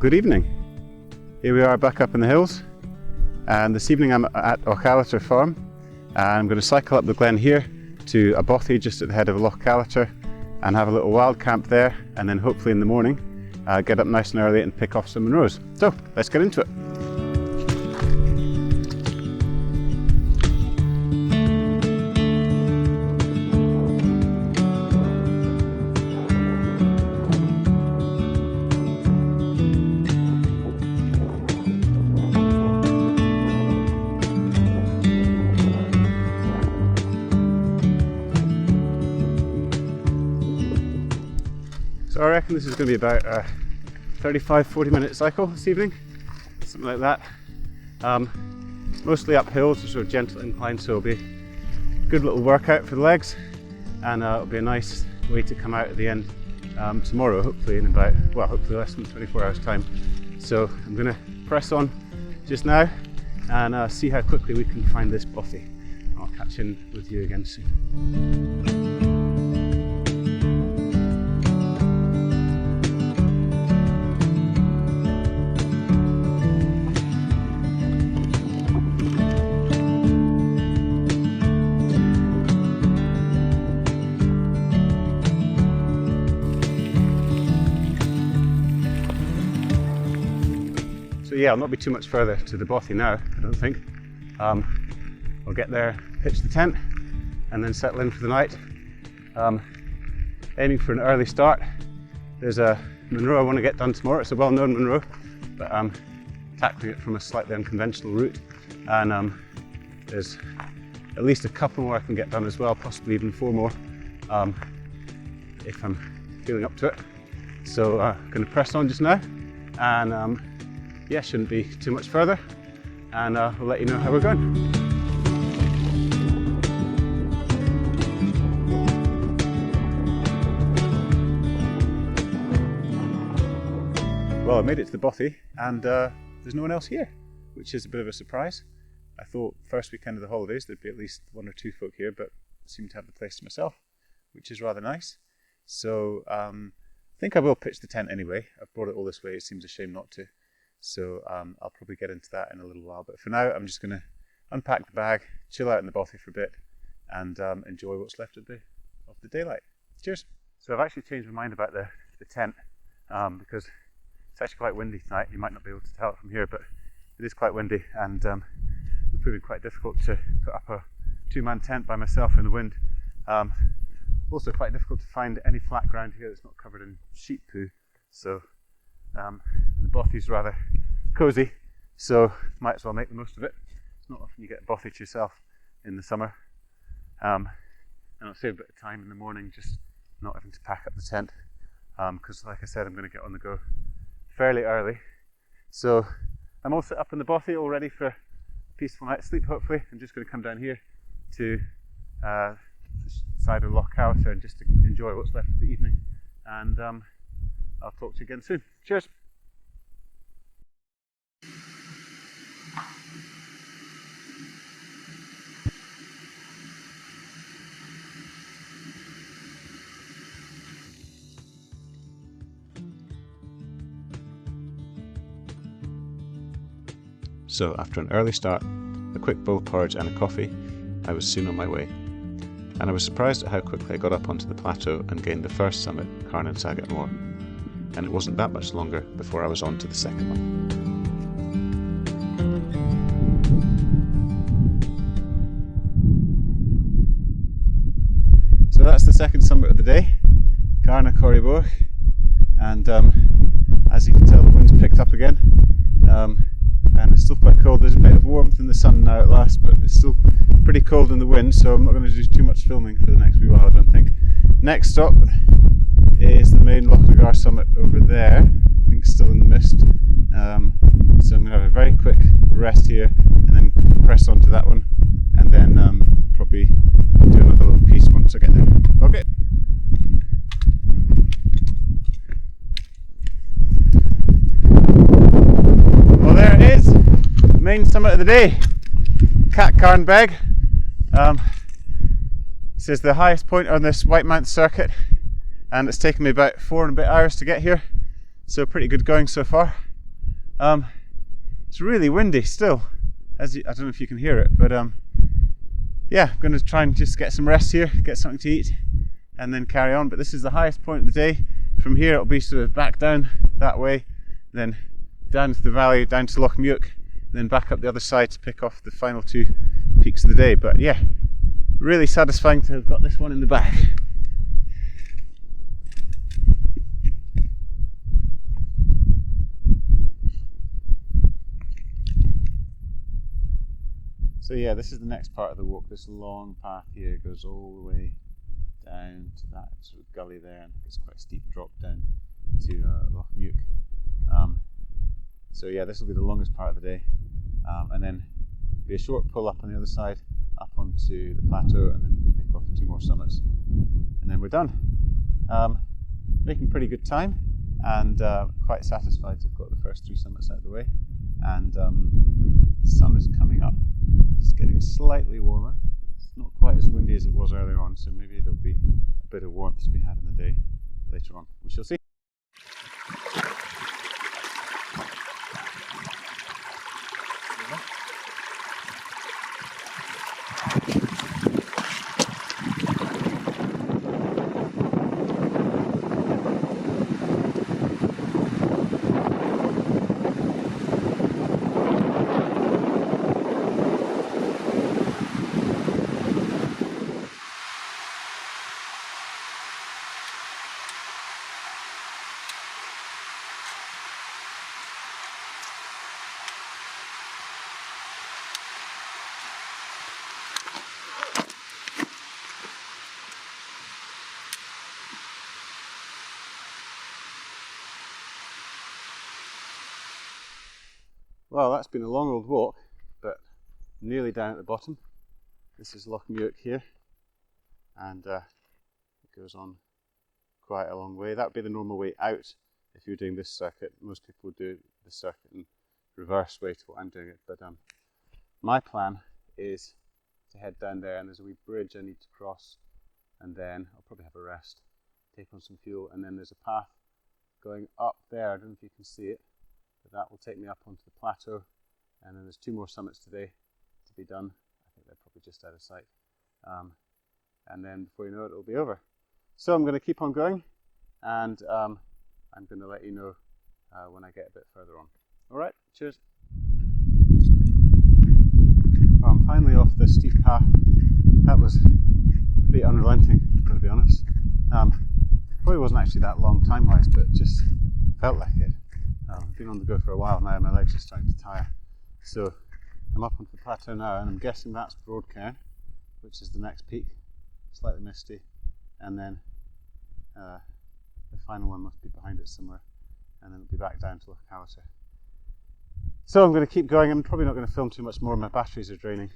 good evening. Here we are back up in the hills, and this evening I'm at Callater farm, and I'm going to cycle up the glen here to a bothy just at the head of Loch Callater and have a little wild camp there, and then hopefully in the morning get up nice and early and pick off some Munros. So let's get into it. So I reckon this is going to be about a 35-40 minute cycle this evening, something like that. Mostly uphill, so sort of gentle incline, so it'll be a good little workout for the legs, and it'll be a nice way to come out at the end tomorrow, hopefully in about, well, hopefully less than 24 hours time. So I'm going to press on just now and see how quickly we can find this bothy. I'll catch in with you again soon. So yeah, I'll not be too much further to the bothy now, I don't think. I'll get there, pitch the tent, and then settle in for the night. Aiming for an early start. There's a Munro I want to get done tomorrow. It's a well-known Munro, but I'm tackling it from a slightly unconventional route. And there's at least a couple more I can get done as well, possibly even 4 more, if I'm feeling up to it. So I'm going to press on just now, and yeah, shouldn't be too much further, and we'll let you know how we're going. Well, I made it to the bothy, and there's no one else here, which is a bit of a surprise. I thought first weekend of the holidays there'd be at least 1 or 2 folk here, but I seem to have the place to myself, which is rather nice. So I think I will pitch the tent anyway. I've brought it all this way, it seems a shame not to. So I'll probably get into that in a little while, but for now I'm just going to unpack the bag, chill out in the bothy for a bit, and enjoy what's left of the daylight. Cheers! So I've actually changed my mind about the tent, because it's actually quite windy tonight. You might not be able to tell it from here, but it is quite windy, and it's proving quite difficult to put up a 2-man tent by myself in the wind. Also quite difficult to find any flat ground here that's not covered in sheep poo, so the bothy's rather cosy, so might as well make the most of it. It's not often you get a bothy to yourself in the summer, and I'll save a bit of time in the morning just not having to pack up the tent, because like I said, I'm going to get on the go fairly early. So I'm all set up in the bothy, all ready for a peaceful night's sleep hopefully. I'm just going to come down here to the side of Loch Callater and just to enjoy what's left of the evening, and I'll talk to you again soon. Cheers! So after an early start, a quick bowl porridge and a coffee, I was soon on my way. And I was surprised at how quickly I got up onto the plateau and gained the first summit, Carnan Sagat Moor. And it wasn't that much longer before I was on to the second one. So that's the second summit of the day, Carnan Corriboch, and as you can tell the wind's picked up again, and it's still quite cold. There's a bit of warmth in the sun now at last, but it's still pretty cold in the wind, so I'm not going to do too much filming for the next wee while, I don't think. Next stop is the main Lochnagar summit over there. I think still in the mist. So I'm going to have a very quick rest here and then press on to that one, and then probably do another little piece once I get there. Okay. Well, there it is, main summit of the day, Callater. This is the highest point on this White Mounth Circuit, and it's taken me about 4 and a bit hours to get here, so pretty good going so far. It's really windy still, I don't know if you can hear it, but yeah, I'm going to try and just get some rest here, get something to eat, and then carry on. But this is the highest point of the day. From here it'll be sort of back down that way, then down to the valley, down to Lochnagar, then back up the other side to pick off the final 2 peaks of the day. But yeah, really satisfying to have got this one in the back. So yeah, this is the next part of the walk. This long path here goes all the way down to that sort of gully there, and it's quite a steep drop down to Lochnagar. So yeah, this will be the longest part of the day, and then be a short pull up on the other side, up onto the plateau, and then pick off 2 more summits, and then we're done. Making pretty good time, and quite satisfied to have got the first 3 summits out of the way, and the sun is coming up. It's getting slightly warmer. It's not quite as windy as it was earlier on, so maybe there'll be a bit of warmth to be had in the day later on. We shall see. Well, that's been a long old walk, but nearly down at the bottom. This is Lochnagar here, and it goes on quite a long way. That would be the normal way out if you're doing this circuit. Most people would do the circuit in reverse way to what I'm doing it, but my plan is to head down there, and there's a wee bridge I need to cross, and then I'll probably have a rest, take on some fuel, and then there's a path going up there. I don't know if you can see it, but that will take me up onto the plateau, and then there's 2 more summits today to be done. I think they're probably just out of sight, and then before you know it, it'll be over. So I'm going to keep on going, and I'm going to let you know when I get a bit further on. Alright, cheers. Well, I'm finally off this steep path. That was pretty unrelenting, I've got to be honest. Probably wasn't actually that long time-wise, but it just felt like it. I've been on the go for a while now, my legs are starting to tire. So I'm up onto the plateau now, and I'm guessing that's Broadcairn, which is the next peak. Slightly misty, and then the final one must be behind it somewhere, and then it'll be back down to Callater. So I'm going to keep going. I'm probably not going to film too much more. My batteries are draining,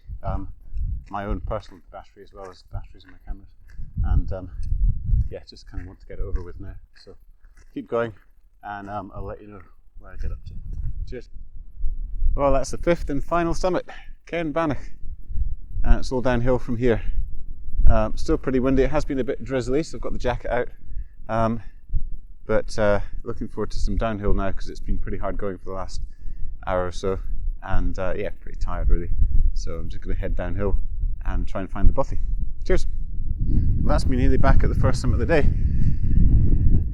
my own personal battery as well as batteries in my cameras, and yeah, just kind of want to get it over with now. So keep going, and I'll let you know where I get up to. Cheers. Well, that's the 5th and final summit, Cairn Banach, and it's all downhill from here. Still pretty windy. It has been a bit drizzly, so I've got the jacket out, but looking forward to some downhill now, because it's been pretty hard going for the last hour or so, and yeah, pretty tired really. So I'm just going to head downhill and try and find the Bothy. Cheers. Well, that's me nearly back at the first summit of the day.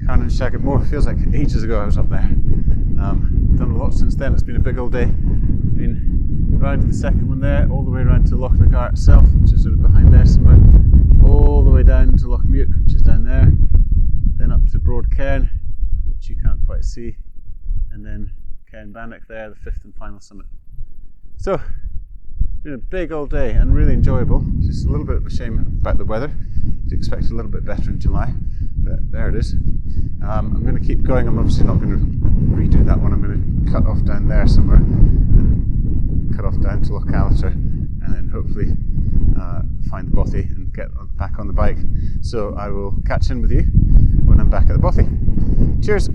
Carn and Shaggot Moor. Feels like ages ago I was up there. Done a lot since then. It's been a big old day. Been round to the second one there, all the way around to Lochnagar itself, which is sort of behind there somewhere, all the way down to Lochnagar, which is down there, then up to Broadcairn, which you can't quite see, and then Cairn Banach there, the 5th and final summit. So, been a big old day and really enjoyable. Just a little bit of a shame about the weather. I'd expect a little bit better in July, but there it is. I'm going to keep going. I'm obviously not going to redo that one. I'm going to cut off down there somewhere, and cut off down to Callater, and then hopefully find the Bothy and get back on the bike. So I will catch in with you when I'm back at the Bothy. Cheers!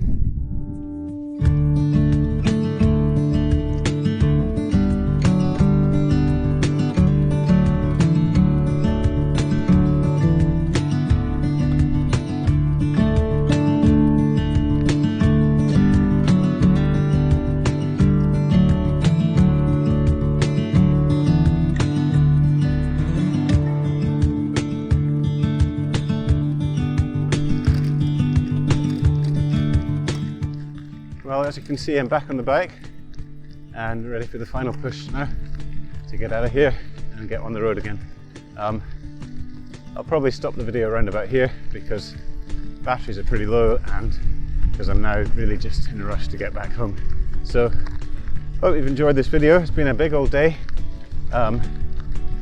as you can see, I'm back on the bike and ready for the final push now to get out of here and get on the road again. I'll probably stop the video around about here because batteries are pretty low and because I'm now really just in a rush to get back home. So hope you've enjoyed this video. It's been a big old day.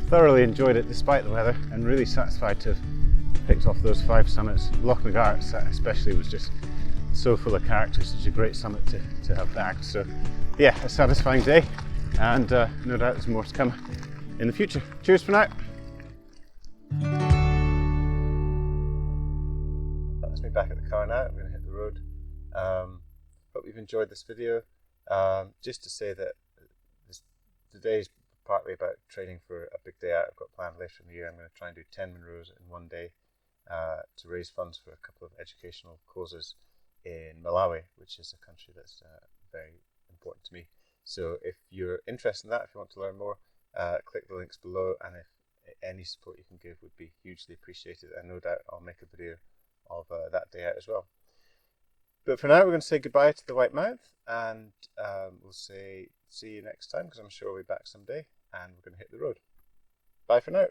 Thoroughly enjoyed it despite the weather and really satisfied to have picked off those 5 summits. Lochnagar especially was just so full of character, such a great summit to have bagged. So yeah, a satisfying day, and no doubt there's more to come in the future. Cheers for now. That's me back at the car now. I'm going to hit the road. Hope you've enjoyed this video. Just to say that today's partly about training for a big day out I've got planned later in the year. I'm going to try and do 10 Munros in one day to raise funds for a couple of educational causes in Malawi, which is a country that's very important to me. So if you're interested in that, if you want to learn more, click the links below, and if any support you can give would be hugely appreciated, and no doubt I'll make a video of that day out as well. But for now, we're going to say goodbye to the White Mounth, and we'll say see you next time, because I'm sure we'll be back someday, and we're going to hit the road. Bye for now.